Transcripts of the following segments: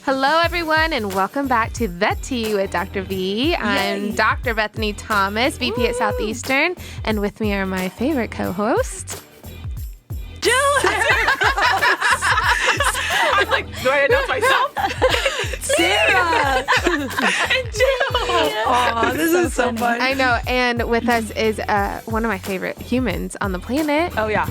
Hello, everyone, and welcome back to The Tea with Dr. V. I'm Dr. Bethany Thomas, VP at Southeastern, and with me are my favorite co-hosts, Jill. I'm like, do I announce myself? Sarah. And Jill. Oh, this is so fun. I know, and with us is one of my favorite humans on the planet, Oh, yeah.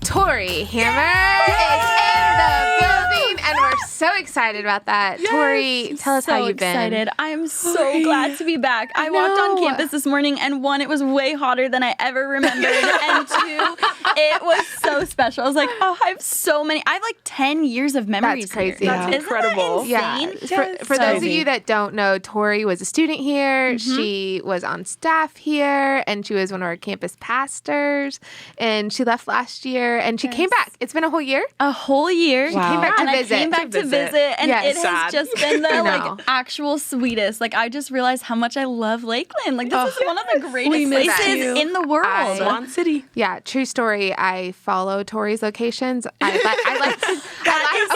Tori Hammer is in the building, and we're so excited about that. Yes. Tori, tell us how you've been. Excited. I am so glad to be back. I walked on campus this morning, and one, it was way hotter than I ever remembered, and two, it was so special. I was like, oh, I have so many. I have like 10 years of memories. That's crazy. Here. That's incredible. Isn't that insane? Yeah. For those of you that don't know, Tori was a student here. She was on staff here, and she was one of our campus pastors. And she left last year, and she came back. It's been a whole year. A whole year. Wow. Came back to and visit. I came back to visit, and Yes. it Sad. has just been the I know. like actual sweetest. Like I just realized how much I love Lakeland. Like this is one of the greatest We miss places you. in the world. Swan City. Yeah, true story. I follow Tori's locations. I like to.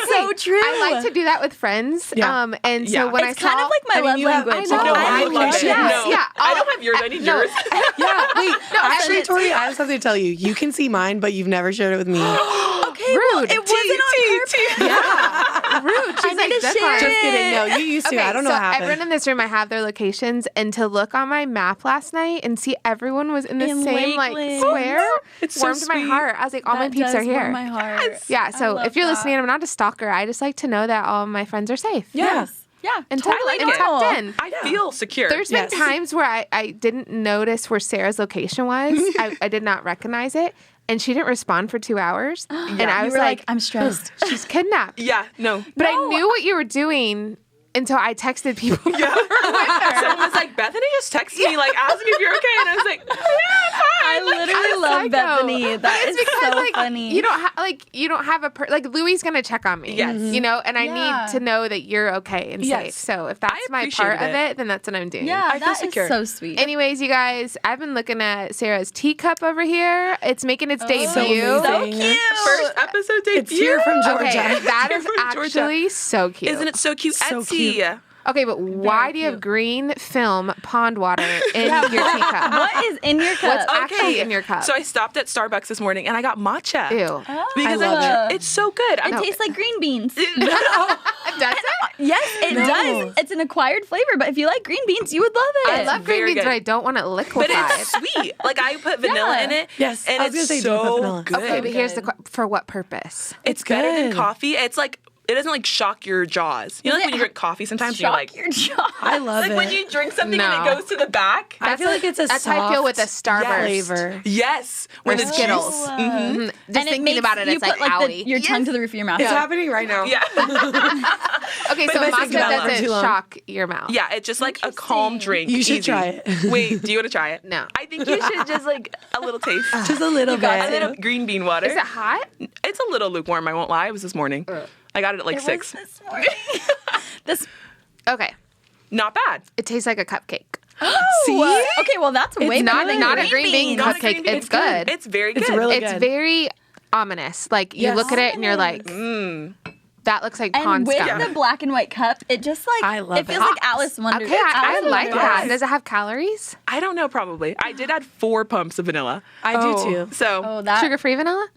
so true. I like to do that with friends. Yeah. And so Yeah. when It's I saw, kind of like my love you have- language. I know. No, I I love love it. it. Yes. No, Yeah. I don't have yours. I need yours. Yeah, wait. Actually, and Tori, I have something to tell you. You can see mine, but you've never shared it with me. Okay, Rude. well, it wasn't on purpose. rude. She's I like, need to "Zip share line." Just kidding. No, you used to. Okay, I don't know so what happened. everyone in this room, I have their locations, and to look on my map last night and see everyone was in the In same like Lakeland. square, It's so warmed my sweet. heart. I was like, all my That peeps does are here. warm my heart. Yeah, I so love if you're that. listening, I'm not a stalker. I just like to know that all my friends are safe. Yeah. Yeah, And totally tucked normal. in. I feel secure. There's been Yes. times where I didn't notice where Sarah's location was. I did not recognize it. And she didn't respond for 2 hours. And I You was were like, I'm stressed. she's kidnapped. Yeah, no. But I knew what you were doing until I texted people. Yeah. Someone was like, Bethany just texted me, like, asking if you're okay. And I was like, oh, yeah, I I'm fine. literally love psycho. Bethany. That is so like, funny. You don't have a like Louie's gonna check on me. Yes. You know, and I Yeah. need to know that you're okay and Yes. safe. So if that's my appreciated part of it. it, then that's what I'm doing. yeah, I feel that is secure. so sweet. Anyways, you guys, I've been looking at Sarah's teacup over here. It's making its debut. so amazing. cute. First episode debut. It's here from Georgia. Okay, that is From Georgia. actually so cute. Isn't it so cute? So Etsy. cute. Okay, but why do you have green film pond water in your teacup? What is in your cup? What's actually in your cup? So I stopped at Starbucks this morning and I got matcha. Ew. Because I love it's so good. It tastes like green beans. Does it? Yes, it No. does. It's an acquired flavor, but if you like green beans, you would love it. I love green very beans, good. but I don't want it But liquefied. it's sweet. Like I put vanilla Yeah. in it. Yes, and I was it's gonna say, do you put so vanilla? good. Okay, but here's the for what purpose? It's better than good. coffee. It's like it doesn't like shock your jaws. You know, like when you drink coffee, sometimes you're Shock like, your jaw. I love like it. when you drink something No. and it goes to the back. I feel like it's a That's how I feel with a soft Starburst. flavor. Yes, when Or the Skittles. juice- Mhm. Just And it thinking makes about it, you it's put like like owie. your tongue to the roof of your mouth. It's happening right now. Yeah, Okay, But so if I matcha think about it doesn't too long. shock your mouth. yeah. It's just like a calm drink. You should Easy. try it. Wait, do you want to try it? No. I think you should just like a little taste. Just a little A bit. little green bean water. Is it hot? It's a little lukewarm. I won't lie. It was this morning. I got it at like 6. This morning. this. Okay. Not bad. It tastes like a cupcake. See? Okay, well that's way It's better not than not a green bean beans. Not a cupcake. green bean. It's good. It's very good. It's really It's good. very ominous. Like you Yes. look at it and you're like, that looks like pond And with scum. the black and white cup, it just like I love it feels it. like Alice Wonderland. Okay, I Alice like Wonderland. that. Does it have calories? I don't know. Probably. I did add 4 pumps of vanilla. I do too. So Oh, that Sugar-free vanilla?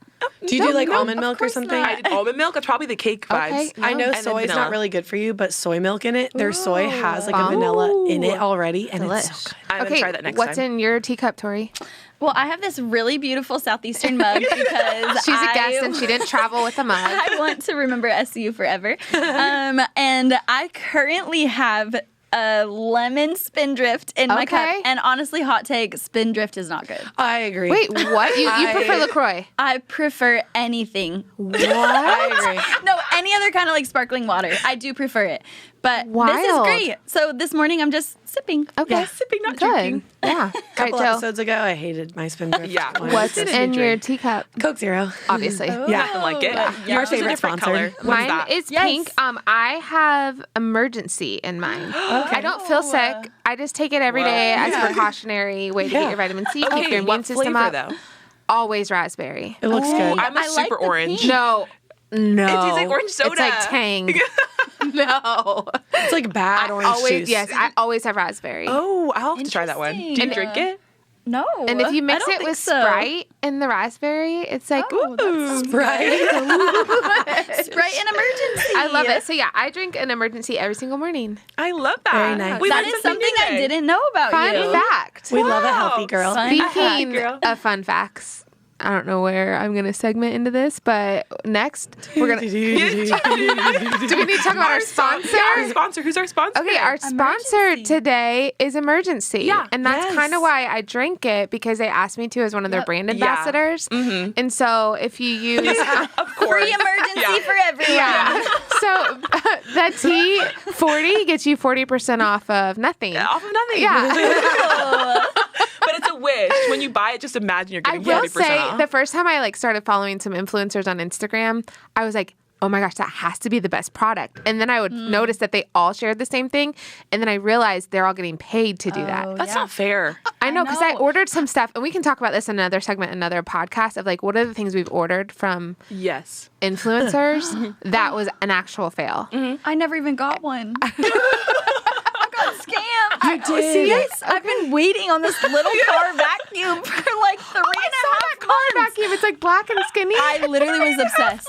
Do you do like no, almond of milk or course something? not. I did almond milk. It's probably the cake vibes. Okay. I know And then soy is vanilla. not really good for you, but soy milk in it, their soy has like a vanilla in it already, and it's so good. I'm gonna try that next what's time. in your teacup, Tori? Well, I have this really beautiful Southeastern mug because She's a guest and she didn't travel with a mug. I want to remember SU forever. And I currently have a lemon Spindrift in my cup. Okay. And honestly, hot take, Spindrift is not good. I agree. Wait, what? You prefer LaCroix? I prefer anything. I agree. No, any other kind of like sparkling water. I do prefer it. But this Wild. is great. So this morning I'm just sipping. Okay. Yeah, sipping, not Good. drinking. Yeah. All A right, couple Joe. episodes ago, I hated my Spindrift. Yeah. one. What's What did in you your drink? teacup? Coke Zero? Obviously. Yeah. Nothing like it. Yeah. Yours is a favorite different sponsor. color. What's Mine that? is Yes. pink. I have emergency in mine. I don't feel sick. I just take it every day as a precautionary way to get your vitamin C, keep your immune what system flavor up. though? Always raspberry. It looks good. I'm a I like super the orange. pink. No, No. It tastes like orange soda. It's like Tang. No. It's like bad orange juice. Yes, I always have raspberry. Oh, I'll have to try that one. Do Interesting. you drink it? No. And if you I mix don't it think with so. Sprite and the raspberry, it's like, Right? Sprite in emergency. I love it. So yeah, I drink an emergency every single morning. I love that. Very nice. We That learned is something new I today. didn't know about Fun you. fact. We love a healthy girl. Fun Speaking girl. of fun facts, I don't know where I'm going to segment into this, but next we're going to. Do we need to talk about our sponsor? Yeah, our sponsor. Who's our sponsor? Okay, our sponsor Emergency. today is Emergency. Yeah. And that's Yes. kind of why I drink it, because they asked me to as one of their brand ambassadors. And so if you use. Of course. Free emergency for everyone. Yeah. So that T40 gets you 40% off of nothing. Off of nothing. Yeah. But it's a wish. When you buy it, just imagine you're I getting will 40% say off. the first time I started following some influencers on Instagram, I was like, oh my gosh, that has to be the best product. And then I would notice that they all shared the same thing. And then I realized they're all getting paid to do that. That's not fair. I know, because I know. ordered some stuff, and we can talk about this in another segment, another podcast of what are the things we've ordered from Yes. influencers. That was an actual fail. I never even got one. I got scammed. You did. Yes, I've been waiting on this little car vacuum for like 3.5 Car months. vacuum, it's like black and skinny. I literally was obsessed.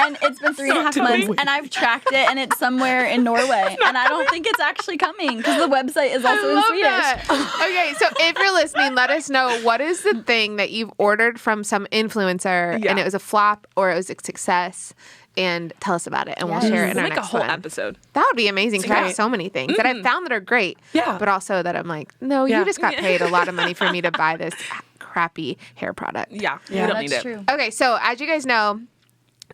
And it's been 3.5 months, and I've tracked it, and it's somewhere in Norway. And I don't think it's actually coming because the website is also in Swedish. Okay, so if you're listening, let us know what is the thing that you've ordered from some influencer and it was a flop or it was a success, and tell us about it, and we'll share it in We'll our make a next whole one. episode. That would be amazing, because I have great. so many things that I've found that are great, Yeah. but also that I'm like, no, Yeah. you just got paid a lot of money for me to buy this crappy hair product. Yeah. Yeah. We don't need That's it. true. Okay, so as you guys know,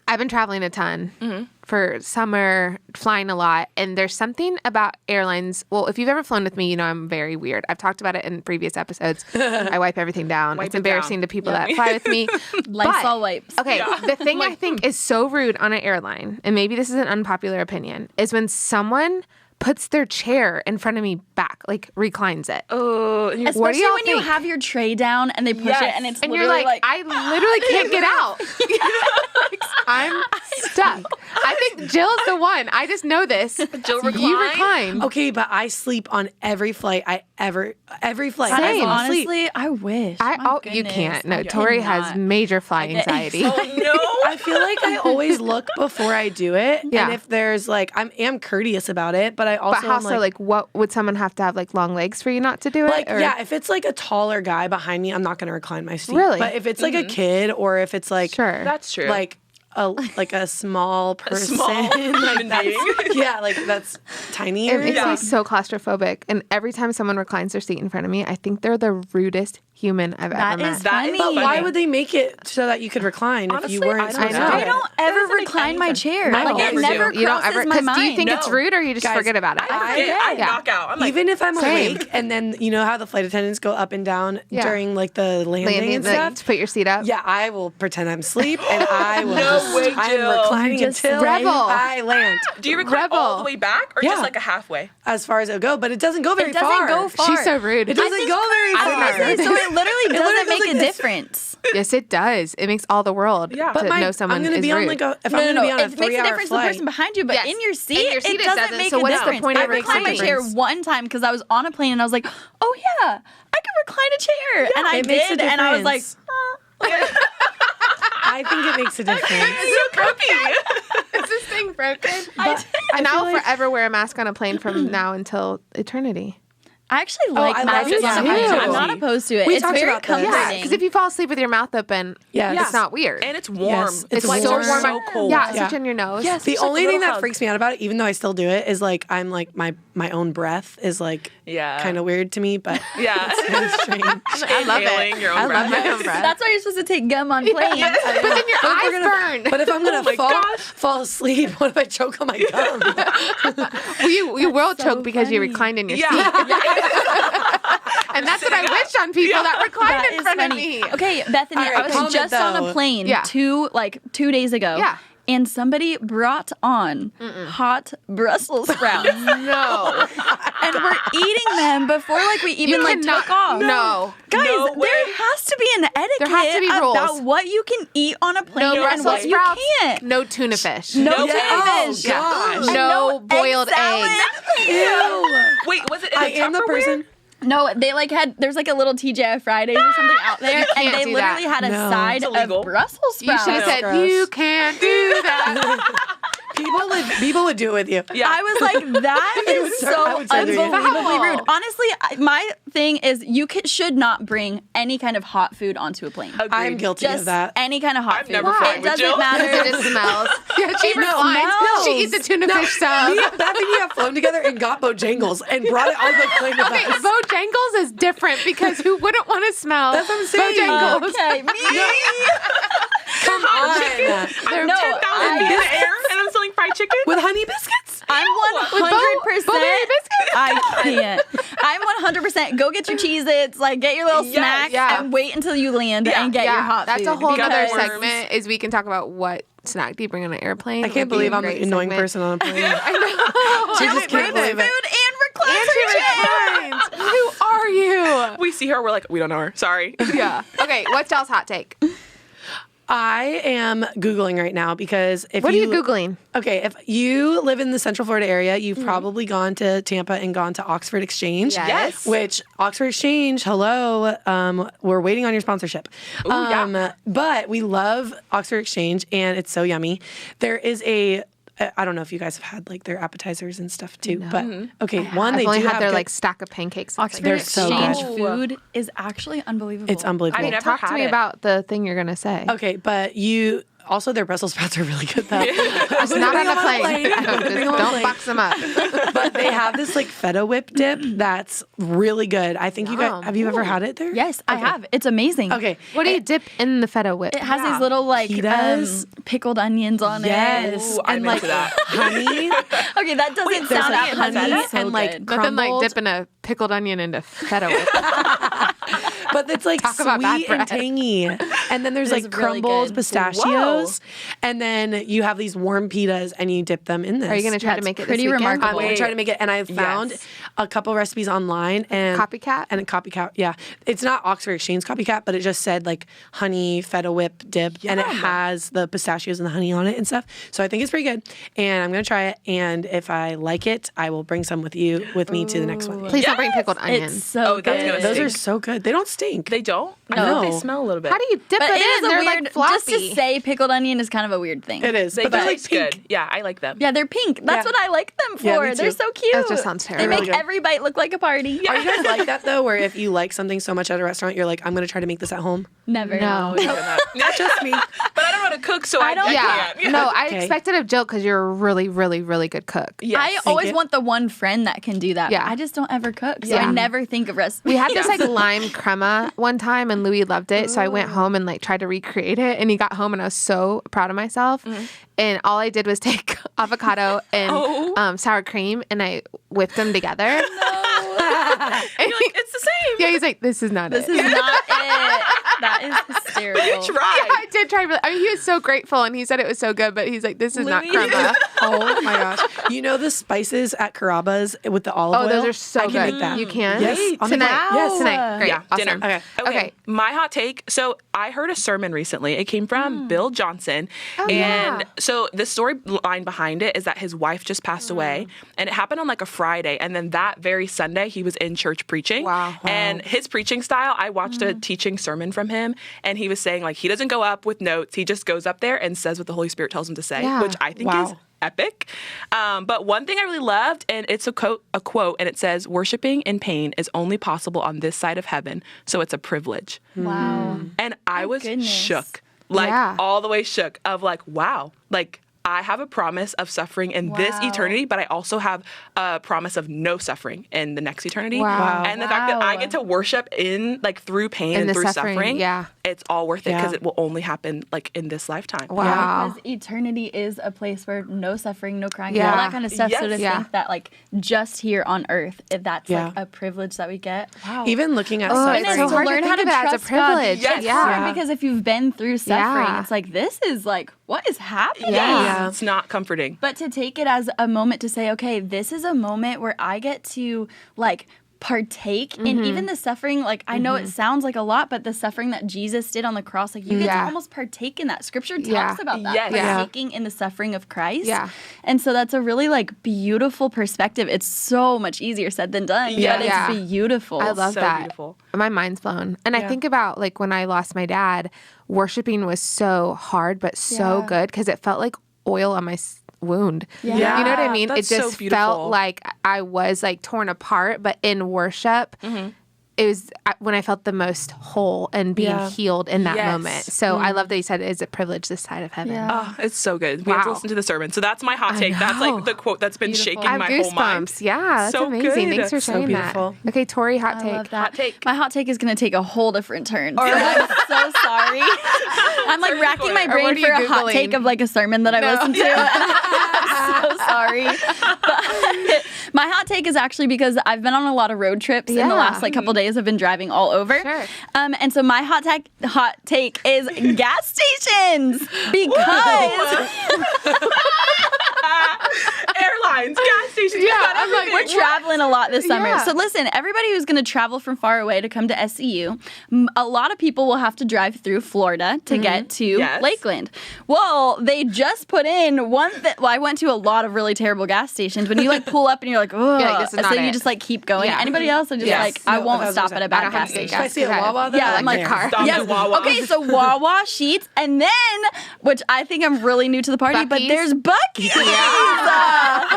I've been traveling a ton for summer, flying a lot, and there's something about airlines. Well, if you've ever flown with me, you know I'm very weird. I've talked about it in previous episodes. I wipe everything down. Wipe It's it embarrassing down. to people that fly with me. Lysol wipes. Okay, the thing I think is so rude on an airline, and maybe this is an unpopular opinion, is when someone puts their chair in front of me back, reclines it. Oh, and you're- What do Especially y'all when you think? have your tray down and they push Yes. it and it's And you're literally like, I literally can't get out. I'm stuck. I think Jill's the one. I just know this. Jill You recline. Okay, but I sleep on every flight every flight. Same. I fall asleep. honestly, I wish. My You goodness. can't. No, I Tori has cannot. major flying get anxiety. oh, no. I feel like I always look before I do it. Yeah. And if there's I am courteous about it, but I also But how am so? What would someone have to have long legs for you not to do it? Or? yeah, if it's a taller guy behind me, I'm not gonna recline my seat. Really? But if it's a kid or if it's Sure. That's true. a small person, small human being. yeah, that's tinier. It makes Yeah. me so claustrophobic. And every time someone reclines their seat in front of me, I think they're the rudest human I've ever met. is That is funny. But why funny. would they make it so that you could recline Honestly, if you weren't I don't supposed know. to? I don't ever doesn't make recline any my sense. chair. No, It never never do. You don't crosses ever, my because mind. do you think it's No. rude or you just Guys, forget about it? I forget. I Yeah. knock out. I'm like, Even if I'm Same. awake, and then you know how the flight attendants go up and down Yeah. during the landing Landing, and stuff. to put your seat up. Yeah, I will pretend I'm asleep and I will No way, I'm Jill. reclining Just until rebel. I land. do you recline all the way back or Yeah. just a halfway? As far as it'll go, but it doesn't go very It doesn't far. go far. She's so rude. It doesn't go very I did not far. know So it literally doesn't literally make goes a like this. difference. Yes, it does. It makes all the world Yeah. But to know someone I'm gonna is be on rude. if I'm gonna be on a It makes a 3-hour difference to the flight. person behind you, but Yes. in your seat, In your seat it it doesn't doesn't. make So a what's the difference. point I of making reclined my a chair difference? one time because I was on a plane and I was like, oh yeah, I can recline a chair. And I it makes a did, and I was like, difference. I think it makes a difference. It's so comfy. Is this thing broken? But And I I'll feel like- forever wear a mask on a plane from now until eternity. I actually like I love masks it on a too. plane. I'm not opposed to it. We It's talked very about this. comforting. Yeah, because if you fall asleep with your mouth open, Yes. it's not weird. And it's warm. Yes, it's it's so warm. warm. So cold. Yeah, Yeah. it's in your nose. Yes. The Just like only a thing little that hug. freaks me out about it, even though I still do it, is I'm my own breath is Yeah. kind of weird to me, but Yeah. it's really strange. I love Inhaling it. your own I breath. love my own breath. That's why you're supposed to take gum on planes. But then your eyes burn. But if I'm gonna my gosh. fall asleep, what if I choke on my gum? Well, you will choke because you funny. reclined in your Yeah. seat. And that's what I wish on people that recline That in is front of funny. me. Okay, Bethany, All right, I was comment just on a though. plane Yeah. 2 days ago. Yeah. and somebody brought on hot Brussels sprouts. No. And we're eating them before like we even like took off. No. Guys, No way. there has to be an etiquette There has to be rules. about what you can eat on a plane No and Brussels what you sprouts. can't. No tuna fish. No No tuna eggs. fish. gosh. And No boiled egg salad. eggs. Ew. Wait, was it in I a am the Tupperware? person. No, they like had, there's like a little TGI Fridays or something out there, and can't they do literally that. had a No. side It's illegal. of Brussels You sprouts. should have said, gross. you can't do that. People would do it with you. Yeah. I was like, that is would so I would say that, yeah. unbelievably Foul. rude. Honestly, my thing is you should not bring any kind of hot food onto a plane. Agreed. I'm guilty Just of that. any kind of hot I've food. never flown It with doesn't Jill. matter. It just smells. Yeah, she It reclines. smells. She eats the tuna fish Me sub. and Bethany have flown together and got Bojangles and brought it on the plane with Okay, us. Bojangles is different because who wouldn't want to smell That's what I'm saying. Bojangles? Okay, me. Come on. They're No, 10,000 feet in the air and I'm selling fried chicken? With honey biscuits? I'm Blueberry 100%. biscuits? I can't. I'm 100%. Go get your Cheez-Its, like get your little Yes, snacks, yeah. and wait until you land and get your hot that's food. a whole Because- other Worms. segment is we can talk about what snack do you bring on an airplane. I It can't would be believe a I'm the great annoying segment. person on a plane. I know. I Jill just can't brings believe it. food and reclines And her chair. she reclines. Who are you? We see her, we're like, we don't know her. Sorry. Yeah. Okay, what's y'all's hot take? I am Googling right now because if What are you Googling? Okay, if you live in the Central Florida area, you've probably gone to Tampa and gone to Oxford Exchange. Yes. Which Oxford Exchange, hello, we're waiting on your sponsorship. yeah. But we love Oxford Exchange and it's so yummy. There is I don't know if you guys have had like their appetizers and stuff too, but okay, one I've they only do had have their good- like stack of pancakes. and Oxford They're things. so Exchange good. food is actually unbelievable. It's unbelievable. I've never Talk to had me it. about the thing you're gonna say. Okay, but also their Brussels sprouts are really good though. It's not on the plane. Just don't box them up. But they have this like feta whip dip that's really good. I think you guys have you ever had it there? Yes, I have. It's amazing. Okay. What do you dip in the feta whip? It has these little like Pitas. pickled onions on Yes. Ooh, I'm and like into that. honey. it. Okay, that doesn't there's sound like honey appetizing. So and like good. Nothing like crumbled. dipping a pickled onion into feta whip. But it's like Talk about bad sweet and bread. tangy. And then there's It is like really crumbled good. pistachios. And then you have these warm pitas and you dip them in this. Are you gonna try to That's make it pretty this weekend? remarkable. I'm going to Wait. try to make it. And I found Yes. a couple recipes online and Copycat? And a copycat. Yeah. It's not Oxford Exchange copycat, but it just said like honey feta whip dip and it has the pistachios and the honey on it and stuff. So I think it's pretty good. And I'm going to try it. And if I like it, I will bring some with me to the next one. Please don't bring pickled onion. It's so Oh, good. that's gonna Those stink. are so good. They don't stink. They don't? I No. feel like they smell a little bit. How do you dip But it it is in? a They're weird, like floppy. just to say pickled onion is kind of a weird thing. It is. They But they're like taste pink. good. Yeah, I like them. Yeah, they're pink. That's Yeah. what I like them for. Yeah, me They're too. so cute. That just sounds They terrible. make Really good. every bite look like a party. Are you guys like that though, where if you like something so much at a restaurant, you're like, I'm going to try to make this at home? Never. No. Not Just me. But I don't know how to cook, so I don't- Yeah. can't. No, I Okay. expected of Jill because you're a really, really, really good cook. Yes. I always you. want the one friend that can do that. Yeah. I just don't ever cook, so Yeah. I never think of recipes. We had this like lime crema one time and Louis loved it. So I went home and like tried to recreate it. And he got home and I was so proud of myself. And all I did was take avocado and sour cream and I whipped them together. You're like, it's the same. Yeah, he's like, this is not This it. is not it. That is hysterical. You tried. I did try. I mean, he was so grateful and he said it was so good, but he's like, this is not Louis. crema. Oh my gosh. You know the spices at Carrabba's with the olive Oh, oil? those are so I good. can make that. You can? Yes. on the Tonight? plate. Yes. Tonight. Great. Yeah, Awesome. dinner. Okay. My hot take. So I heard a sermon recently. It came from Bill Johnson. And yeah. so the storyline behind it is that his wife just passed away. And it happened on like a Friday. And then that very Sunday, he was in church preaching. Wow. And his preaching style, I watched a teaching sermon from him. And he was saying like, he doesn't go up with notes. He just goes up there and says what the Holy Spirit tells him to say, Yeah. which I think Wow. is epic. But one thing I really loved, and it's a quote, and it says, "Worshiping in pain is only possible on this side of heaven, so it's a privilege." Wow. And I was goodness. shook, like Yeah. all the way shook of like, wow, like I have a promise of suffering in this Wow. eternity, but I also have a promise of no suffering in the next eternity. Wow. And the fact that I Wow. get to worship in like through pain In and the through suffering, suffering, yeah. it's all worth it Yeah. because it will only happen like in this lifetime. Wow. Because eternity is a place where no suffering, no crying, Yeah. all that kind of stuff. So to Yes. think that like just here on earth, that's Yeah. like a privilege that we get. Wow. Even looking at Oh, suffering. it's so to hard to learn think how to of it as a trust God. privilege. Yes. It's Yeah. hard because if you've been through suffering, Yeah. it's like this is like what is happening? Yeah. It's not comforting. But to take it as a moment to say, okay, this is a moment where I get to like partake in even the suffering. Like, I know it sounds like a lot, but the suffering that Jesus did on the cross, like you get to almost partake in that. Scripture talks about that, partaking in the suffering of Christ. Yeah. And so that's a really like beautiful perspective. It's so much easier said than done, but it's beautiful. I love So that. beautiful. My mind's blown. And I think about like when I lost my dad, worshiping was so hard, but so good because it felt like oil on my wound. You know what I mean? That's it just so beautiful. felt like I was like torn apart, but in worship, it was when I felt the most whole and being healed in that moment. So I love that you said it's a privilege this side of heaven. Oh, it's so good. We have to listen to the sermon. So that's my hot take. That's like the quote that's been shaking I have my whole mind. goosebumps. Yeah, that's So amazing. good. Thanks for So sharing beautiful. that. Okay, Tori, hot take. Love that. Hot take. My hot take is going to take a whole different turn. So I'm so sorry. I'm like racking my Or what brain are for you a hot Googling? take of like a sermon that I listened to. I'm so sorry. But my hot take is actually because I've been on a lot of road trips in the last like couple days. I've been driving all over. Sure. And so my hot take is gas stations because Airlines, gas stations. I'm like, we're traveling a lot this summer. Yeah. So listen, everybody who's going to travel from far away to come to SCU, a lot of people will have to drive through Florida to get to Lakeland. Well, they just put in one well, I went to a lot of really terrible gas stations. When you like pull up and you're like, oh, like, this is not so you it. just like keep going. Yeah. Anybody else? I just like, I won't stop at a bad gas station. If I see a Wawa, Yeah, I'm like, car. Stop at Wawa. Okay, so Wawa, Sheetz, and then, which I think I'm really new to the party, but Buc-ee's? there's Buc-ee's.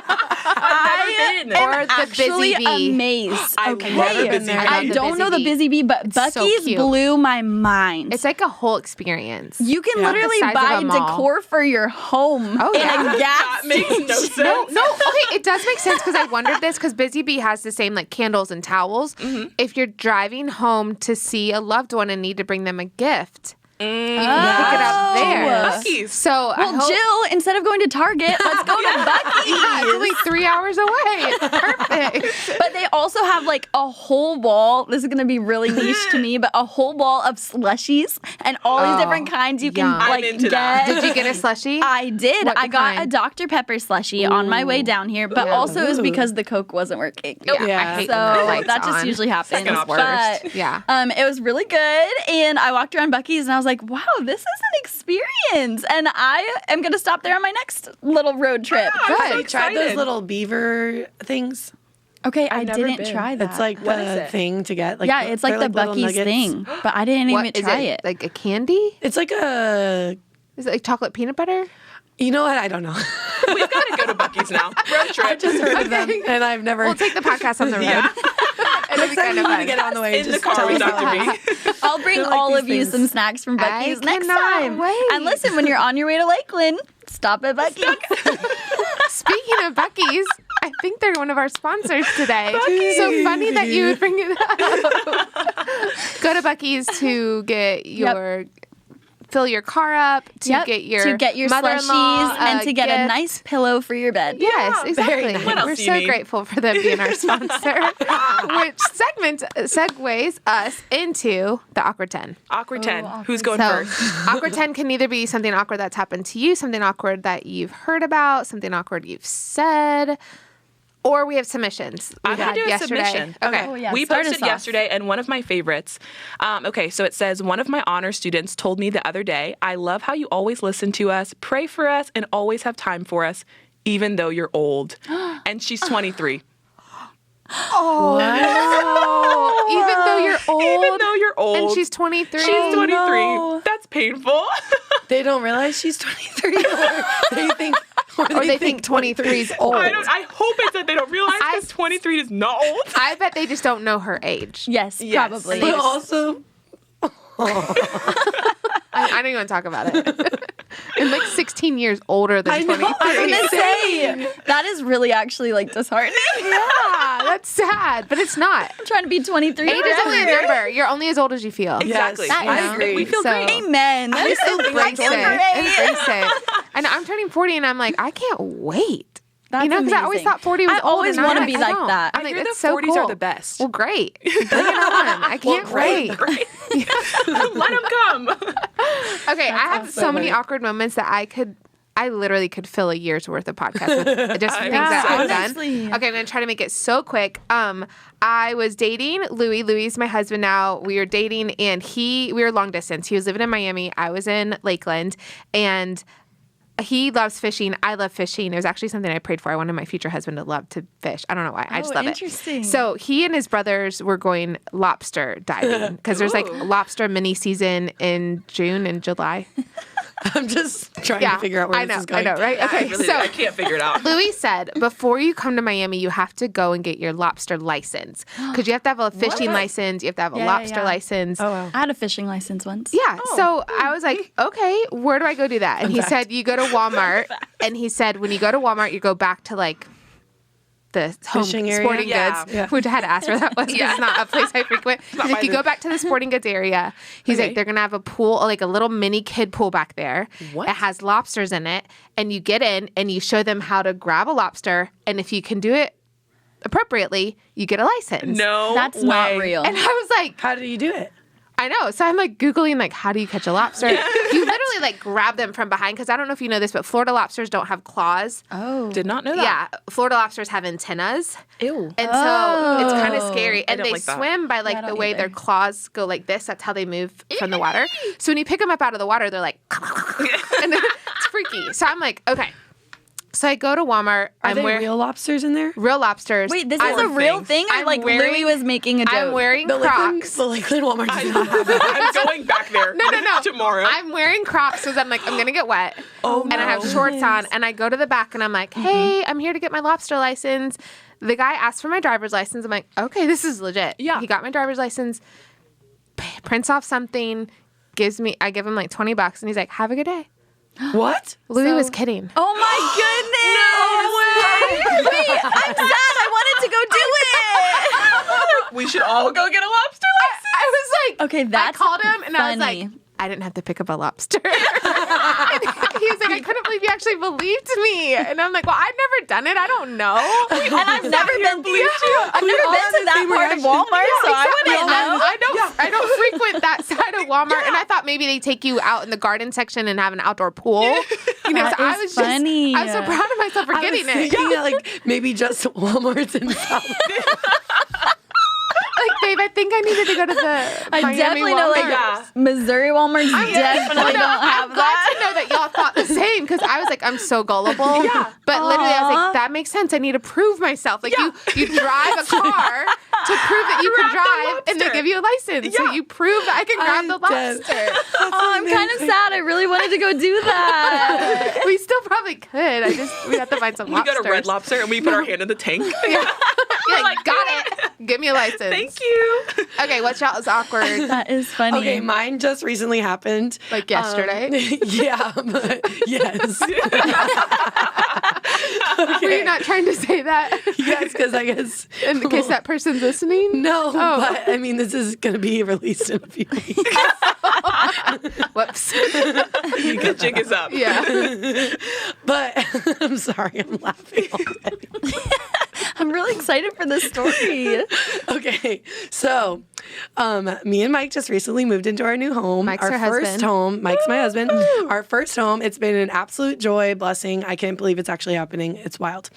I've never been. Or the Actually Busy Bee. amazed. I Okay. love the Busy Bee. I the don't know Busy the Busy Bee, but It's so Buc-ee's cute. blew my mind. It's like a whole experience. You can literally The size buy of a mall. decor for your home in a gas That makes no sense. No, okay, it does make sense because I wondered this because Busy Bee has the same like candles and towels. If you're driving home to see a loved one and need to bring them a gift, you can pick it up there. Buc-ee's. So I Well, hope, Jill, instead of going to Target, let's go to Buc-ee's. it's only 3 hours away. It's perfect. But they also have like a whole wall. This is going to be really niche to me, but a whole wall of slushies and all these different kinds you can yum. like I'm into get. that. Did you get a slushie? I did. What I got kind? a Dr. Pepper slushie on my way down here, but also it was because the Coke wasn't working. I hate So when the lights that just on. usually happens. Second option. But Yeah. it was really good, and I walked around Buc-ee's and I was like, wow, this is an experience, and I am going to stop there on my next little road trip. Good. so You tried those excited. little beaver things? Okay, I never didn't been. try that. It's like What is the it? thing to get. Like, yeah, it's like they're the little Buc-ee's nuggets. thing, but I didn't What even is try it? it. Like a candy? It's like a. Is it like chocolate peanut butter? You know what? I don't know. We've got to go to Buc-ee's now. Road trip. I've just heard of them, and I've never. We'll take the podcast on the road. Yeah. It'll be kind of I'm gonna fun. get on the way. In the just car tell with me Dr. about B. it. I'll bring I like all these of you things. some snacks from I Buc-ee's next cannot time. wait. And listen, when you're on your way to Lakeland, stop at Buc-ee's. Speaking of Buc-ee's, I think they're one of our sponsors today. So funny that you would bring it up. Go to Buc-ee's to get your fill your car up, to get your mother-in-law slushies, and to get a gift. nice pillow for your bed. Yes, exactly. nice. What else We're do you so need? grateful for them being our sponsor, which segues us into the Awkward 10. Awkward 10. Who's going So, first? awkward 10 can either be something awkward that's happened to you, something awkward that you've heard about, something awkward you've said, or we have submissions. I'm going to do a submission. Okay. Oh, yeah. We Start posted us off. yesterday, and one of my favorites. Okay, so it says, one of my honor students told me the other day, I love how you always listen to us, pray for us, and always have time for us, even though you're old. And she's 23. Oh, even though you're old. Even though you're old. And she's 23. She's 23. no. That's painful. They don't realize she's 23, or they think, Or they think 23 is old. I hope it's that they don't realize because 23 is not old. I bet they just don't know her age. Yes, Yes. probably. But also, I don't even want to talk about it. I'm like 16 years older than I know. 23. I was gonna say that is really actually like disheartening. Yeah, that's sad, but it's not. I'm trying to be 23. Age is only a number. You're only as old as you feel. Exactly. Yes, That is I agree. We feel So- great. Amen. Just embrace I feel it. great. Embrace it. And I'm turning 40 and I'm like, I can't wait. That's Because I always amazing. thought 40 was I old. always want to be like that. I'm I like, hear it's the so 40s cool. are the best. Well, great. Bring it on. I can't wait. Let them come. Okay, I have so many awkward moments that I literally could fill a year's worth of podcast with just things that I've honestly. done. Okay, I'm going to try to make it so quick. I was dating Louis. Louis is my husband now. We were dating, and we were long distance. He was living in Miami. I was in Lakeland, and he loves fishing. I love fishing. It was actually something I prayed for. I wanted my future husband to love to fish. I don't know why. I just love interesting. it. So he and his brothers were going lobster diving because there's like lobster mini season in June and July. I'm just trying to figure out where this is going. I know, right? Okay, I can't figure it out. Louis said, before you come to Miami, you have to go and get your lobster license because you have to have a fishing license. You have to have a lobster license. Oh, wow. I had a fishing license once. Yeah. So I was like, okay, where do I go do that? And he said, you go to Walmart. And he said, when you go to Walmart, you go back to like the home Fishing area? sporting Yeah. goods, which I had to ask where that was because it's not a place I frequent. He's like, you go back to the sporting goods area. He's like, they're going to have a pool, like a little mini kid pool back there. What? It has lobsters in it. And you get in and you show them how to grab a lobster. And if you can do it appropriately, you get a license. No That's way. not real. And I was like, How do you do it? I know. So I'm like Googling, like, how do you catch a lobster? You literally like grab them from behind. Because I don't know if you know this, but Florida lobsters don't have claws. Oh. Did not know that. Yeah. Florida lobsters have antennas. Ew. And so it's kind of scary. And don't they like that. swim by I like the don't way either. their claws go like this. That's how they move from the water. So when you pick them up out of the water, they're like, and it's freaky. So I'm like, okay. So I go to Walmart. Are they wearing real lobsters in there? real lobsters. Wait, this is a real thing? Or I'm like wearing- Louis was making a joke? I'm wearing Crocs. The Lakeland Walmart does not have that. I'm going back there No. tomorrow. I'm wearing Crocs because I'm like, I'm going to get wet. And I have shorts on. And I go to the back and I'm like, hey, I'm here to get my lobster license. The guy asked for my driver's license. I'm like, okay, this is legit. Yeah. He got my driver's license, prints off something, I give him like $20 and he's like, have a good day. What? Louis was kidding. Oh my goodness! Wait, I'm sad. I wanted to go do it. We should all go get a lobster license. I was like, Okay, that's I called him and I was funny. like, I didn't have to pick up a lobster. And he was like, I couldn't believe you actually believed me. And I'm like, well, I've never done it. I don't know. And I've never been to that part of reaction. Walmart, so I wouldn't know. I don't frequent that side of Walmart, and I thought maybe they take you out in the garden section and have an outdoor pool. You know, That so I is was funny. I was so proud of myself for I was getting it. thinking that, like maybe just Walmart's in South. Like, babe, I think I needed to go to the I Miami definitely know, like, Walmart. Missouri Walmarts definitely don't have I'm glad that. to know that y'all thought the same because I was like, I'm so gullible. Yeah. But literally, I was like, that makes sense. I need to prove myself. Like, you drive a car to prove that you can drive, and they give you a license. So you prove that I can grab the lobster. Oh, I'm kind of sad. I really wanted to go do that. We still probably could. We have to find some We lobsters. go to Red Lobster and we put our hand in the tank. You're like, got it. Give me a license. Thank you. Okay, what's y'all's awkward? That is funny. Okay, mine just recently happened. Like yesterday? Yeah, but yes. Were you not trying to say that? Yes, because I guess In case that person's listening? no, Oh. but I mean this is going to be released in a few weeks. Whoops. The jig is up. Yeah. But I'm sorry, I'm laughing already. I'm really excited for this story. Okay, so me and Mike just recently moved into our new home. Mike's our her first husband. home. Mike's my husband. Our first home. It's been an absolute joy, blessing. I can't believe it's actually happening. It's wild.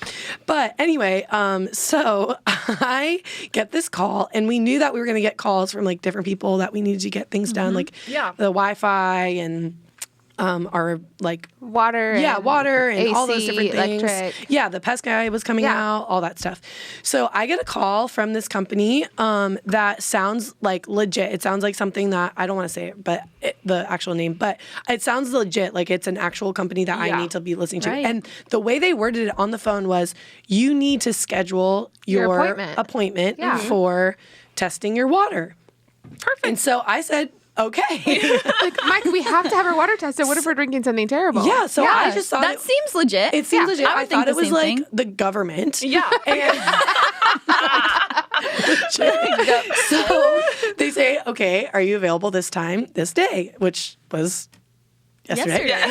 But anyway, so I get this call, and we knew that we were going to get calls from like different people that we needed to get things done, like Yeah. the Wi-Fi and our like Water. water and all those AC, different things. electric. Yeah, the pest guy was coming out, all that stuff. So I get a call from this company that sounds like legit. It sounds like something that I don't want to say it, but the actual name, but it sounds legit. Like it's an actual company that I need to be listening to. Right. And the way they worded it on the phone was, you need to schedule Your your appointment for testing your water. Perfect. And so I said, okay. Like, Mike, we have to have our water tested. What if we're drinking something terrible? Yeah, so I just thought that seems legit. it seems legit. I would I think thought it the was same like thing. the government. Yeah. So they say, okay, are you available this time, this day? Which was yesterday.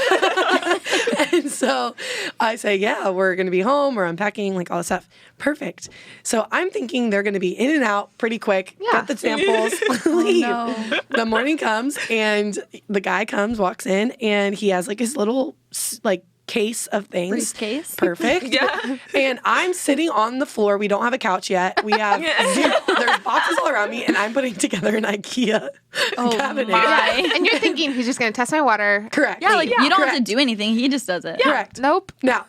And so I say, yeah, we're going to be home. We're unpacking, like all this stuff. Perfect. So I'm thinking they're going to be in and out pretty quick. Yeah. Get the samples, leave. no. The morning comes and the guy walks in, and he has like his little like case of things. Briefcase? Perfect. Yeah. And I'm sitting on the floor. We don't have a couch yet. We have there's boxes all around me, and I'm putting together an IKEA cabinet. my. And you're thinking he's just going to test my water. Correct. Yeah, like you don't have to Correct. do anything. He just does it. Correct. Nope. Now,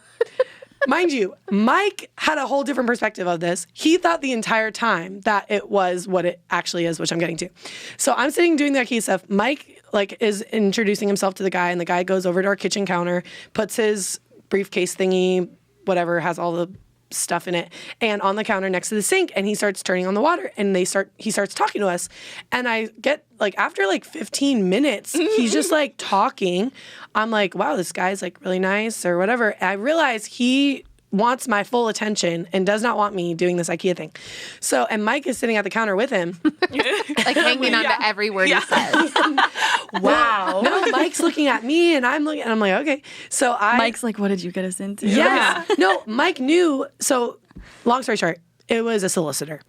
mind you, Mike had a whole different perspective of this. He thought the entire time that it was what it actually is, which I'm getting to. So I'm sitting doing the IKEA stuff. Mike is introducing himself to the guy, and the guy goes over to our kitchen counter, puts his briefcase thingy, whatever, has all the stuff in it, and on the counter next to the sink, and he starts turning on the water, and he starts talking to us. And I get after 15 minutes, he's just talking. I'm like, wow, this guy's really nice or whatever. And I realize he wants my full attention and does not want me doing this IKEA thing. So, and Mike is sitting at the counter with him. Hanging on to every word he says. Wow. No, Mike's looking at me, and I'm like, okay. So Mike's like, what did you get us into? Yeah. No, Mike knew. So, long story short, it was a solicitor.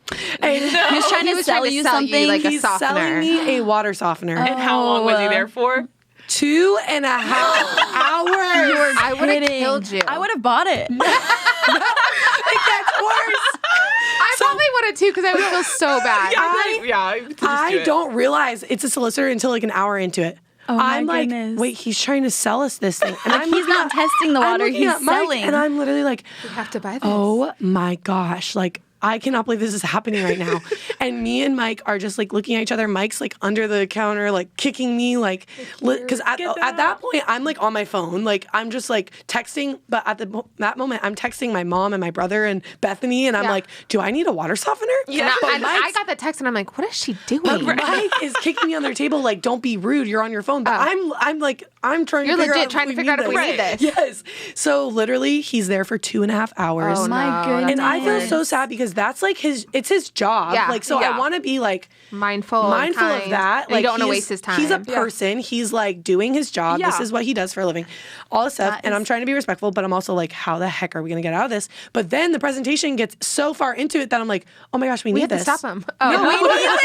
And He was trying to sell you something. like a he's softener. selling me a water softener. And how long was he there for? 2.5 hours. I would have Kidding. killed you. I would have bought it. It gets worse. I probably would have too because I would feel so bad. I don't realize it's a solicitor until an hour into it. Oh my I'm like, goodness. wait, he's trying to sell us this thing. And I'm He's looking not testing the I'm water. looking He's at Mike, selling. and I'm literally like, You have to buy this. oh my gosh, I cannot believe this is happening right now. And me and Mike are just looking at each other. Mike's under the counter, kicking me, because at that point I'm on my phone, I'm just texting. But at that moment I'm texting my mom and my brother and Bethany, and I'm like, do I need a water softener? Yeah. And I got the text and I'm like, what is she doing? But Mike is kicking me under the table, don't be rude. You're on your phone. But I'm trying. You're to figure legit out trying to figure out if we need this. Yes. So literally, he's there for 2.5 hours. Oh, My no, goodness. And I feel so sad because that's it's his job. Yeah. So Yeah. I want to be mindful of kind. that. And you don't want to he's- waste his time. He's a person. He's doing his job. Yeah. This is what he does for a living. All this stuff. And I'm trying to be respectful, but I'm also how the heck are we going to get out of this? But then the presentation gets so far into it that I'm like, oh my gosh, we We need have to this. stop him. No, we need this.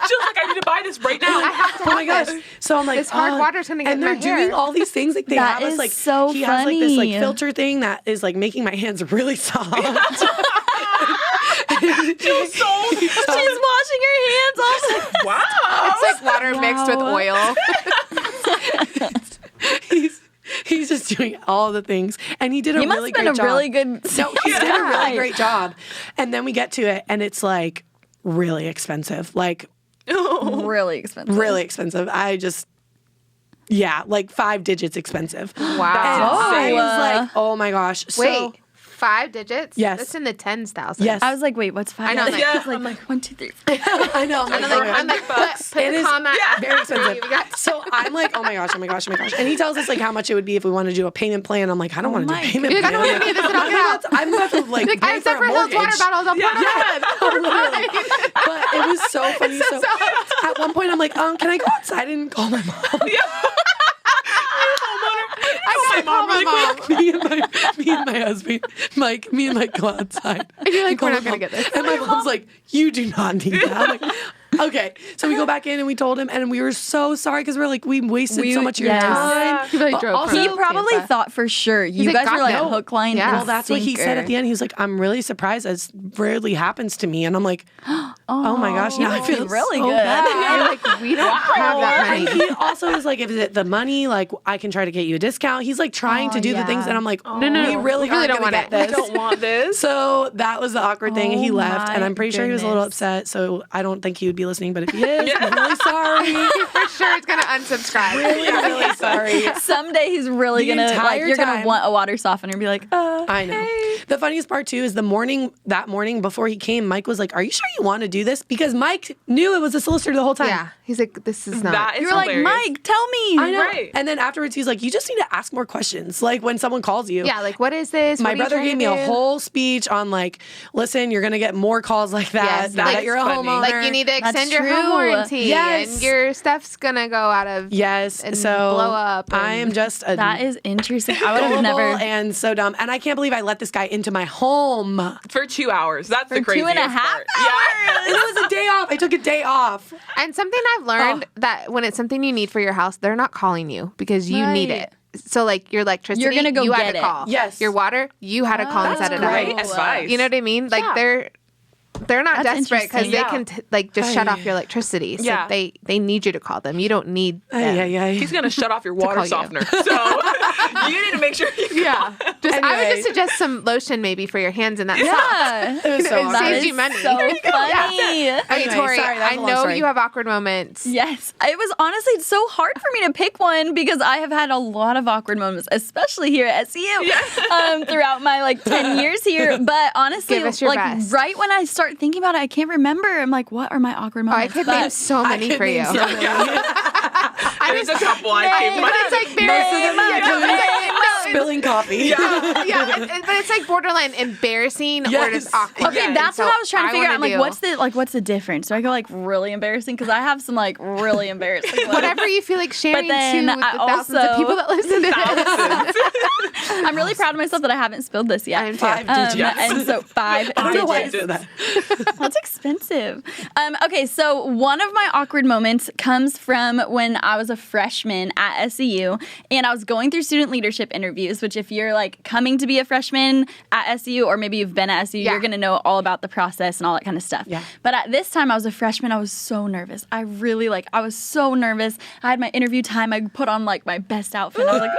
She was like, I need to buy this right now. Oh my gosh. So I'm like, This hard water's gonna get and in they're my hair. doing all these things. They That have us is so he has this funny. filter thing that is making my hands really soft. She's washing her hands off. wow. It's water mixed with oil. He's just doing all the things, and he did a He must really have been great a job. really good. No, he did a really great job. And then we get to it, and it's really expensive, really expensive. really expensive. I just. Yeah, 5 digits expensive. Wow. And I Oh. was oh my gosh. So, Wait, 5 digits? Yes. That's in the tens thousands. Yes. I was like, wait, what's 5? I know, I'm like- I was like 1, 2, 3. I know. I'm like, put It the is comma after very three. expensive. We got So I'm like, oh my gosh. And he tells us how much it would be if we wanted to do a payment plan. I'm like, I don't want to do a my payment You're like, plan. I don't want to do this at all. I'm about to Like, pay I have for a separate Hills mortgage. water bottles. I'll put them on. But it was so funny. So at one point I'm like, can I go outside and call my mom? I gotta call my mom. me and my husband, Mike, me and Mike go outside. And you're like, Call we're my not gonna mom. get this. And my mom's like, you do not need that. I'm like, okay. So we go back in and we told him, and we were so sorry because we're like, we wasted so much of your yes. time. He really But drove also- from He probably Tampa. thought for sure. You like, guys were "God, like no." hook, line, Yeah. and Well, That's what he said at the end. He was like, I'm really surprised. It rarely happens to me. And I'm like, oh my gosh, now I feel really so good. bad. You're like, we don't have that And money. he also is like, if it's the money, I can try to get you a discount. He's trying to do the things, yeah. and I'm like, No, we really don't aren't want gonna it. get I this. don't want this. So that was the awkward thing. And he Oh left, and my I'm pretty sure he was a little goodness. upset. So I don't think he would be listening, but if he is, I'm really sorry. For sure it's gonna unsubscribe. Really sorry. Someday he's really The gonna entire you're gonna time- want a water softener and be like, I know. The funniest part too is that morning before he came, Mike was like, "Are you sure you want to do this because Mike knew it was a solicitor the whole time. Yeah. He's like, this is not. That is You were like, hilarious. Mike, tell me. I know. Right. And then afterwards, he's like, you just need to ask more questions. Like when someone calls you. Yeah, like, what is this? My What are you brother trying gave to me a do? whole speech on like, listen, you're going to get more calls like that. Yes, now like- that you're a funny. homeowner. Like, you need to That's extend your true. home warranty. Yes. And your stuff's going to go out of. Yes. and So blow up I and- am just a That is interesting. I would have gullible never. and so dumb. And I can't believe I let this guy into my home. For 2 hours. That's the For craziest 2.5 part. And it was a day off. I took a day off. And something I've learned that when it's something you need for your house, they're not calling you because you need Right. it. So like your electricity, You're gonna go you had get to it. call. Yes. Your water, you had to call and set it up. Great advice. You know what I mean? Like Yeah. they're not That's desperate because interesting. they Yeah. can like just shut off your electricity. So Yeah. they need you to call them. You don't need them. He's going to shut off your water call you. softener. So you need to make sure you Yeah. Just I would Anyway. just suggest some lotion maybe for your hands and that sock. Yeah. It was so It awkward. saves you money. So funny. Okay, Anyway, Tori, sorry, that was I a long know story. you have awkward moments. Yes. It was honestly so hard for me to pick one because I have had a lot of awkward moments, especially here at SU, throughout my like 10 years here. But honestly, Give us your like best. right when I start thinking about it, I can't remember. I'm like, what are my awkward Oh, I moments? could But name so many for you. There's a couple I came But it's like very Spilling coffee. yeah, but it's like borderline embarrassing or Yes. just awkward. Okay, And that's so what I was trying to figure out. I'm wanna like, do what's the difference? Do I go like really embarrassing? Because I have some like really embarrassing ones. whatever you feel like sharing then to with I the thousands of also- people that listen to this. I'm really proud of myself that I haven't spilled this yet. I am too. 5 digits. And so 5 I don't know why I digits. said that. That's expensive. Okay, so one of my awkward moments comes from when I was a freshman at SEU, and I was going through student leadership interviews, which if you're like coming to be a freshman at SEU, or maybe you've been at SEU, Yeah. you're going to know all about the process and all that kind of stuff. Yeah. But at this time, I was a freshman. I was so nervous. I was so nervous. I had my interview time. I put on like my best outfit. I was like,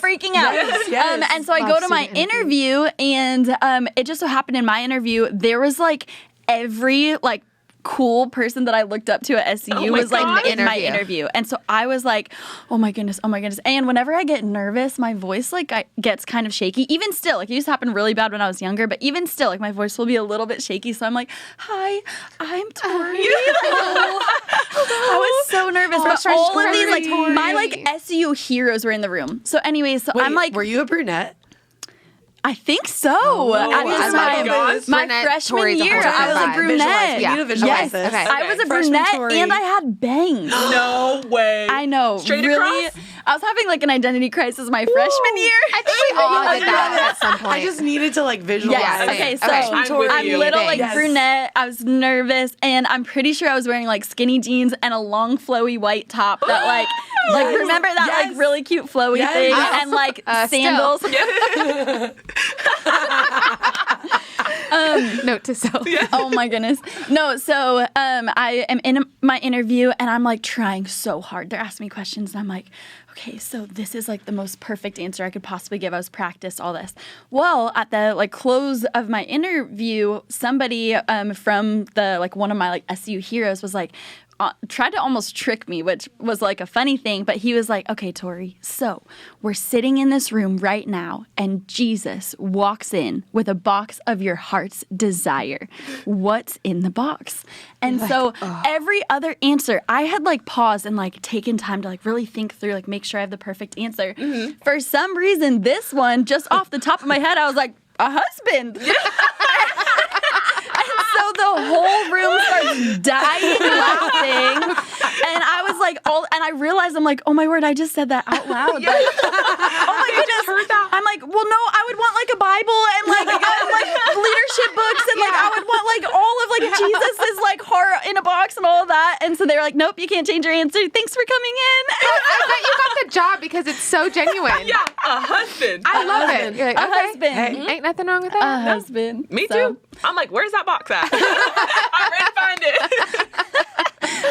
freaking out. Yes. And so I go to my interview, and it just so happened in my interview, there was like every like cool person that I looked up to at SEU my was like God. in my interview. And so I was like, oh my goodness. And whenever I get nervous, my voice like gets kind of shaky. Even still, like it used to happen really bad when I was younger, but even still, like my voice will be a little bit shaky. So I'm like, hi, I'm Tori. I was so nervous. But all of these, like Tori. my like SEU heroes were in the room. So anyways, so Wait, I'm like, were you a brunette? I think so. my At this time, gosh. my Brunette freshman Tori's a year, whole I was a different vibe. brunette. You need to visualize Yes, this. Okay. I was a Freshman brunette Tori. and I had bangs. No way. I know. Straight really, across? I was having like an identity crisis my freshman year. I think we all did that at some point. I just needed to like visualize. Yes. Yeah, Okay. same. So Okay. I'm with I'm you. little like Yes. brunette. I was nervous, and I'm pretty sure I was wearing like skinny jeans and a long flowy white top that like remember that Yes. like really cute flowy Yes. thing Yes. and like Still. sandals. Note to self. Oh my goodness. No, so I am in my interview and I'm like trying so hard. They're asking me questions and I'm like, okay, so this is like the most perfect answer I could possibly give. I was practiced all this. Well, at the like close of my interview, somebody from the like one of my like SU heroes was like, tried to almost trick me, which was like a funny thing, but he was like, okay, Tori, so we're sitting in this room right now and Jesus walks in with a box of your heart's desire. What's in the box? And so every other answer, I had like paused and like taken time to like really think through, like make sure I have the perfect answer. For some reason, this one, just off the top of my head, I was like, a husband. So the whole room starts dying laughing. And I was like, and I realized, I'm like, oh my word, I just said that out loud. Like, oh my goodness. I'm like, well, no, I would want like a Bible and like leadership books and like I would want like all of like Jesus's like heart in a box and all of that. And so they were like, nope, you can't change your answer. Thanks for coming in. I bet you got the job because it's so genuine. Yeah, a husband. I love it. You're like, A okay. husband. Ain't nothing wrong with A that. husband. Me So- too. I'm like, where's that box at? I ran to find it.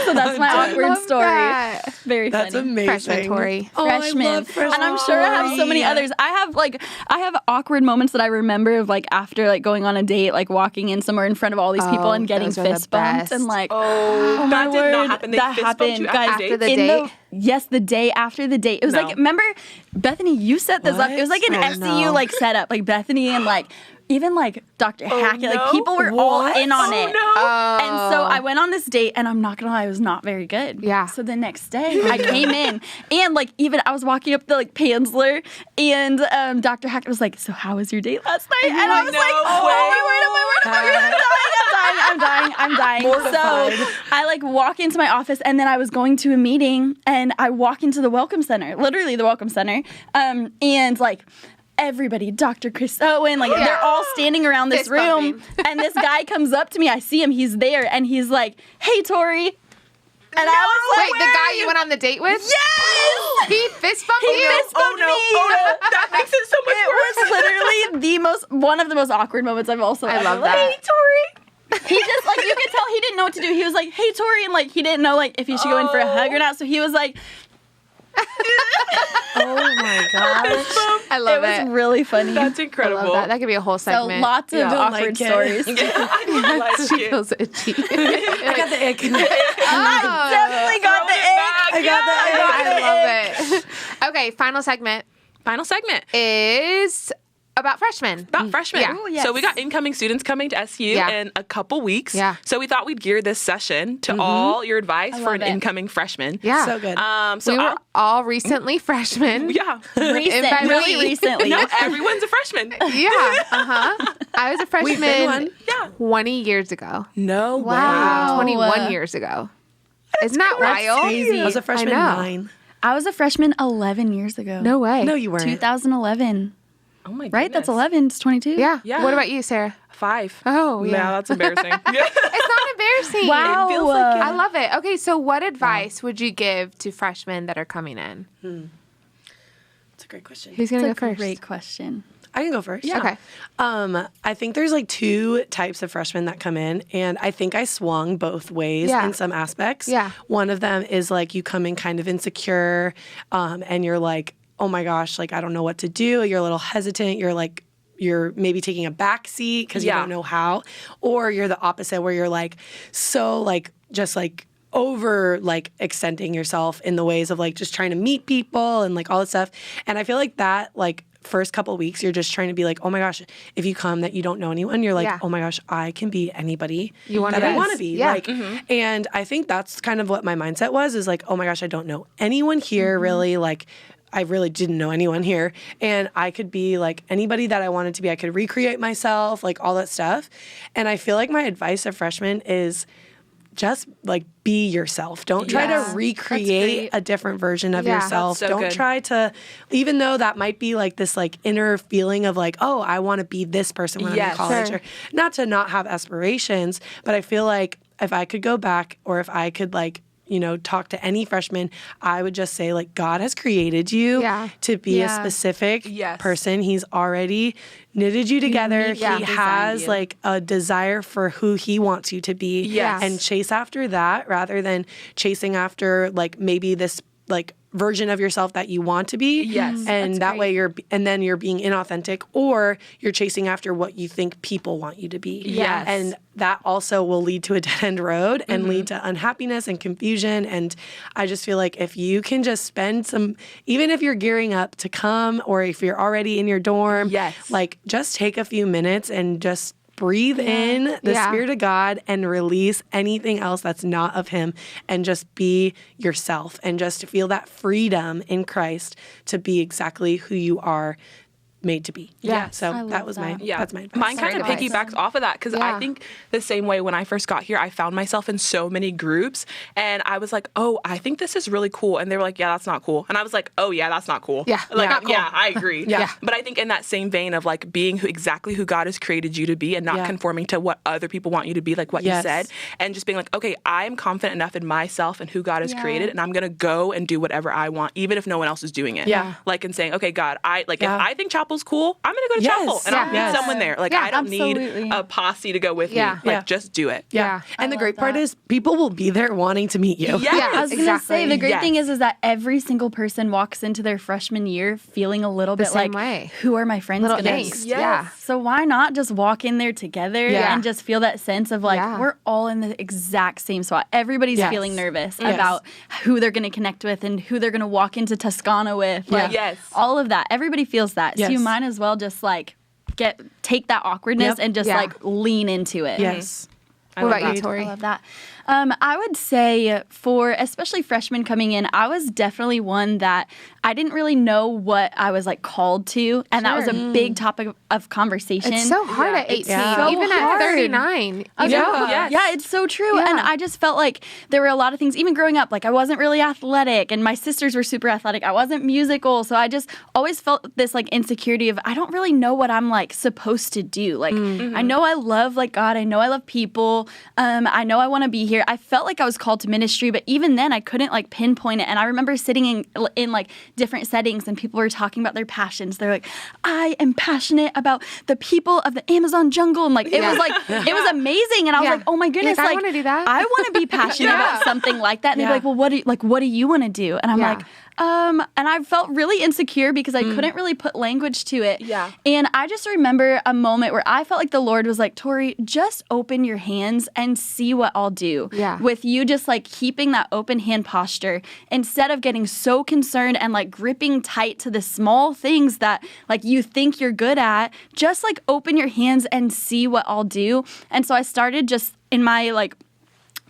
So that's my awkward Love story. that. Very That's funny. amazing. Freshman Tori. Oh, I Freshman. love freshman And I'm sure I have so many Tori. others. I have awkward moments that I remember of like after like going on a date, like walking in somewhere in front of all these people Oh, and getting those are the fist bumped best. and like Oh, my that did word, not happen. They that fist bumped you happened, guys. after After the date? date? Yes, the day after the date. It was No. like, remember, Bethany, you set this up. It was like an What? SEU like setup, like Bethany and like even like Dr. Hackett, like people were all in on it. No. And so I went on this date, and I'm not gonna lie, it was not very good. Yeah. So the next day, I came in, and like even I was walking up the like Pansler, and Dr. Hackett was like, "So how was your date last night?" And I was like, "Oh my word, I'm dying." So I like walk into my office, and then I was going to a meeting, and I walk into the Welcome Center, literally the Welcome Center, and like. Everybody, Dr. Chris Owen, like they're all standing around this room, and this guy comes up to me. I see him; he's there, and he's like, "Hey, Tori." And I was like, wait, the guy you went on the date with? Yes! He fist bumped you? fist bumped me. Oh no, that makes it so much worse. It was literally one of the most awkward moments I've also I ever. love Like, that. "Hey, Tori." He just like you could tell he didn't know what to do. He was like, "Hey, Tori," and like he didn't know like if he should go in for a hug or not. So he was like, Oh my gosh. I love it. it was really funny. That's I incredible. love that. That could be a whole So segment. lots of Yeah. awkward Like it. stories. I like She it. feels itchy. I got the ick. Oh, Definitely got the ick. I got the I love it. Okay, final segment Final segment. is about freshmen. About freshmen. Yeah. Ooh, yes. So we got incoming students coming to SU Yeah. in a couple weeks. Yeah. So we thought we'd gear this session to all your advice for love an it. incoming freshman. Yeah. So good. So we were all recently freshmen. yeah. Recent, by really me. recently. No, everyone's a freshman. Yeah. Uh-huh. I was a We've been freshman one. Yeah. 20 years ago. No Wow. 21 years ago. Isn't that wild? crazy. way. I was a freshman know. 9. I was a freshman 11 years ago. No way. No, you weren't. 2011. Oh my goodness. Right? That's 11. It's 22. Yeah. Yeah. What about you, Sarah? 5. Oh, yeah. Yeah, that's embarrassing. Yeah. It's not embarrassing. Wow. It feels like I love it. Okay, so what advice would you give to freshmen that are coming in? That's a great question. Who's going to That's go a first? great question. I can go first. Yeah. Okay. I think there's like 2 types of freshmen that come in, and I think I swung both ways Yeah. in some aspects. Yeah. One of them is like you come in kind of insecure, and you're like, oh my gosh, like I don't know what to do. You're a little hesitant. You're maybe taking a back seat because you Yeah. don't know how, or you're the opposite where you're like so like just like over like extending yourself in the ways of like just trying to meet people and like all that stuff. And I feel like that like first couple weeks you're just trying to be like, oh my gosh, if you come that you don't know anyone, you're like, Yeah. oh my gosh, I can be anybody wanna that I be. want to be. Yeah. Like, and I think that's kind of what my mindset was, is like, oh my gosh, I don't know anyone here really. Like, I really didn't know anyone here, and I could be like anybody that I wanted to be. I could recreate myself, like all that stuff. And I feel like my advice to freshmen is just like be yourself. Don't try Yeah. to recreate a different version of Yeah. yourself. That's so Don't good. try to, even though that might be like this like inner feeling of like, oh, I want to be this person when I'm Yes. in college, Sure. or not to not have aspirations, but I feel like if I could go back, or if I could like, you know, talk to any freshman, I would just say like, God has created you Yeah. to be Yeah. a specific Yes. person. He's already knitted you together. Yeah. He Designed has you. like a desire for who he wants you to be. Yes. And chase after that rather than chasing after like maybe this like version of yourself that you want to be. Yes. And That's that great. way and then you're being inauthentic, or you're chasing after what you think people want you to be. Yes. And that also will lead to a dead end road and lead to unhappiness and confusion. And I just feel like if you can just spend some, even if you're gearing up to come, or if you're already in your dorm, Yes. like just take a few minutes and just breathe in the Yeah. Spirit of God and release anything else that's not of Him, and just be yourself and just feel that freedom in Christ to be exactly who you are made to be. Yeah. So I love that was my, that. Yeah, that's my advice. mine kind of Great advice. piggybacks off of that, because Yeah. I think the same way when I first got here, I found myself in so many groups, and I was like, "Oh, I think this is really cool," and they were like, "Yeah, that's not cool," and I was like, "Oh, yeah, that's not cool." Yeah, like not cool. yeah, I agree. Yeah. but I think in that same vein of like being exactly who God has created you to be, and not Yeah. conforming to what other people want you to be, like what Yes. you said, and just being like, "Okay, I am confident enough in myself and who God has Yeah. created, and I'm gonna go and do whatever I want, even if no one else is doing it." Yeah. like and saying, "Okay, God, if Yeah. I think chapel's cool, I'm gonna go to Yes. chapel, and I'll meet Yes. someone there. Like Yeah, I don't absolutely. need a posse to go with Yeah. me. Like Yeah. just do it." Yeah. And the love great part that. is people will be there wanting to meet you. Yes. Yeah. I was gonna Exactly. say the great Yes. thing is that every single person walks into their freshman year feeling a little bit same like, way. who are my friends Little gonna angst. be? Yeah. So why not just walk in there together Yeah. and just feel that sense of like Yeah. we're all in the exact same spot. Everybody's Yes. feeling nervous Yes. about who they're gonna connect with and who they're gonna walk into Toscana with. Yeah. Like Yes. all of that. Everybody feels that. Yes. So you might as well just like take that awkwardness Yep. and just like lean into it. Yes. What about you, Tori? I love that. I would say for especially freshmen coming in, I was definitely one that I didn't really know what I was like called to, and that was a big topic of conversation. It's so hard at 18, so even hard. at 39. Yeah, it's so true. Yeah. And I just felt like there were a lot of things, even growing up, like I wasn't really athletic and my sisters were super athletic. I wasn't musical. So I just always felt this like insecurity of I don't really know what I'm like supposed to do. Like I know I love like God. I know I love people. I know I want to be here. I felt like I was called to ministry, but even then I couldn't like pinpoint it. And I remember sitting in like different settings and people were talking about their passions. They're like, I am passionate about the people of the Amazon jungle. And like, it was like, it was amazing. And I was like, oh my goodness. I want to do that. I want to be passionate about something like that. And they'd be like, well, what do you want to do? And I'm like, and I felt really insecure because I couldn't really put language to it. Yeah. And I just remember a moment where I felt like the Lord was like, Tori, just open your hands and see what I'll do. Yeah. With you just like keeping that open hand posture instead of getting so concerned and like gripping tight to the small things that like you think you're good at, just like open your hands and see what I'll do. And so I started just in my like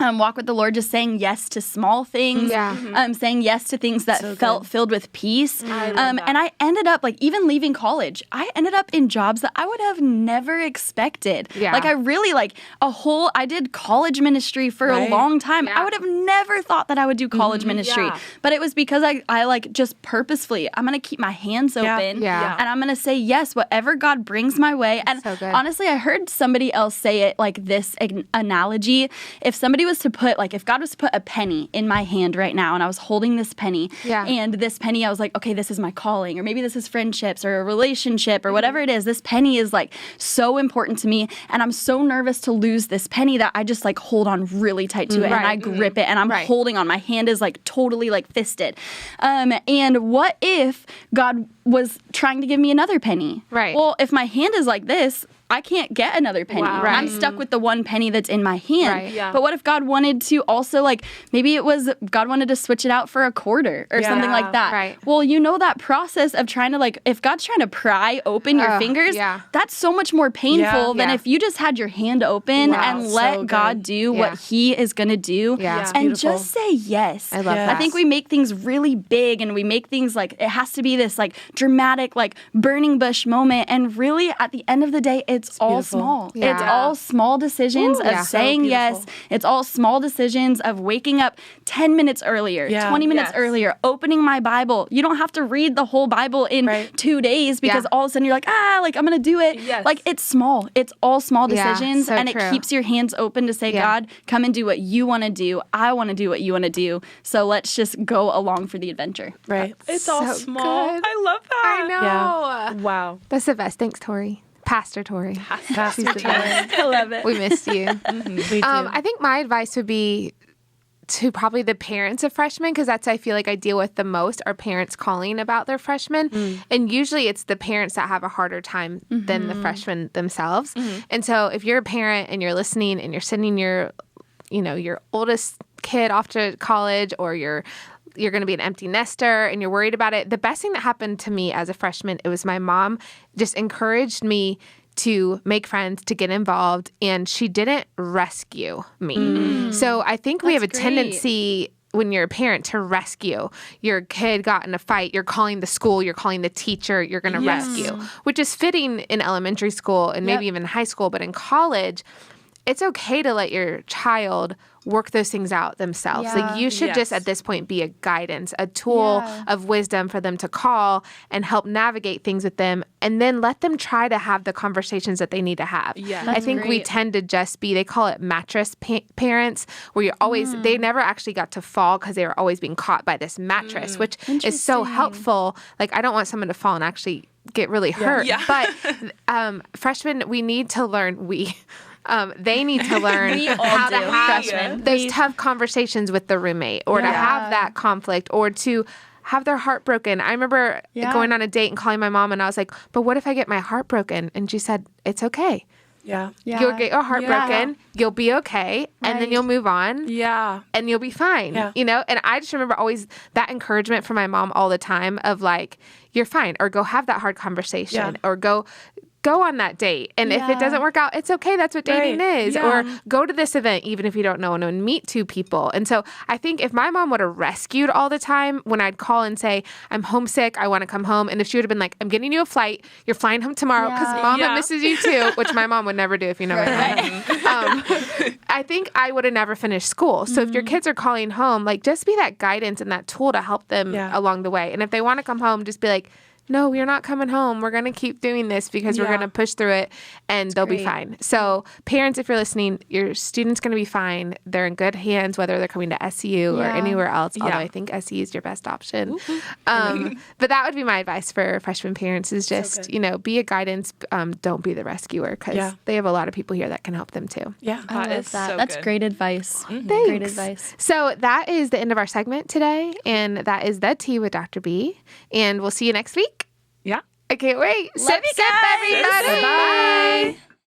walk with the Lord, just saying yes to small things, saying yes to things that felt filled with peace. And I ended up, like, even leaving college, I ended up in jobs that I would have never expected. Yeah. Like, I really, like, I did college ministry for a long time. I would have never thought that I would do college ministry. Yeah. But it was because I like, just purposefully, I'm going to keep my hands open. Yeah. And I'm going to say yes, whatever God brings my way. And So good. honestly, I heard somebody else say it like this analogy. If somebody was to put, like, if God was to put a penny in my hand right now and I was holding this penny and this penny, I was like, okay, this is my calling, or maybe this is friendships or a relationship or whatever it is. This penny is like so important to me. And I'm so nervous to lose this penny that I just like hold on really tight to it and I grip it and I'm holding on. My hand is like totally like fisted. And what if God was trying to give me another penny? Right. Well, if my hand is like this, I can't get another penny. Wow. Right. I'm stuck with the one penny that's in my hand. Right. Yeah. But what if God wanted to also, like, maybe it was God wanted to switch it out for a quarter or something like that. Right. Well, you know that process of trying to, like, if God's trying to pry open your fingers, that's so much more painful than if you just had your hand open and let so God good. do what He is going to do. Yeah. It's And beautiful. just say yes. I love Yeah. that. I think we make things really big and we make things like it has to be this like dramatic, like burning bush moment. And really at the end of the day, it's all beautiful. small. Yeah. It's all small decisions of yeah. saying So yes. beautiful. It's all small decisions of waking up 10 minutes earlier, Yeah. 20 minutes Yes. earlier, opening my Bible. You don't have to read the whole Bible in 2 days because all of a sudden you're like, like I'm going to do it. Yes. Like it's small. It's all small Yeah, decisions so and true. it keeps your hands open to say, Yeah. God, come and do what you want to do. I want to do what you want to do. So let's just go along for the adventure. Right. It's all So small. good. I love that. I know. Wow. That's the best. Thanks, Tori. Pastor Tori. Pastor She's the best. I love it. We missed you. We do. I think my advice would be to probably the parents of freshmen, because that's I feel like I deal with the most are parents calling about their freshmen. And usually it's the parents that have a harder time than the freshmen themselves. And so if you're a parent and you're listening and you're sending your oldest kid off to college, or you're going to be an empty nester and you're worried about it, the best thing that happened to me as a freshman, it was my mom just encouraged me to make friends, to get involved, and she didn't rescue me. So I think we have a tendency when you're a parent to rescue. Your kid got in a fight, you're calling the school, you're calling the teacher, you're going to rescue, which is fitting in elementary school and maybe even high school, but in college, it's okay to let your child work those things out themselves. Yeah. Like you should just at this point be a guidance, a tool of wisdom for them to call and help navigate things with them, and then let them try to have the conversations that they need to have. Yeah. I think we tend to just be, they call it mattress parents, where you're always, they never actually got to fall because they were always being caught by this mattress, which is so helpful. Like I don't want someone to fall and actually get really hurt. Yeah. But freshmen, we need to learn, they need to learn We all how do, to have freshmen. those tough conversations with the roommate, or to have that conflict, or to have their heart broken. I remember going on a date and calling my mom, and I was like, but what if I get my heart broken? And she said, it's okay. Yeah. You'll get your heart broken. You'll be okay. And then you'll move on. Yeah. And you'll be fine. Yeah. And I just remember always that encouragement from my mom all the time of like, you're fine, or go have that hard conversation, or go go on that date. And if it doesn't work out, it's okay. That's what dating is. Yeah. Or go to this event, even if you don't know, and meet two people. And so I think if my mom would have rescued all the time when I'd call and say, I'm homesick, I want to come home. And if she would have been like, I'm getting you a flight, you're flying home tomorrow because mama misses you too, which my mom would never do if you know my mom. I think I would have never finished school. So if your kids are calling home, like just be that guidance and that tool to help them along the way. And if they want to come home, just be like, no, you're not coming home. We're going to keep doing this because we're going to push through it and they'll be fine. So parents, if you're listening, your student's going to be fine. They're in good hands, whether they're coming to SCU or anywhere else, although I think SCU is your best option. But that would be my advice for freshman parents is just, be a guidance. Don't be the rescuer because they have a lot of people here that can help them too. Yeah. I love that. So That's good. great advice. Thanks. Great advice. So that is the end of our segment today. And that is The Tea with Dr. B. And we'll see you next week. Yeah. I can't wait. Love Sip, you sip, guys. everybody. Bye.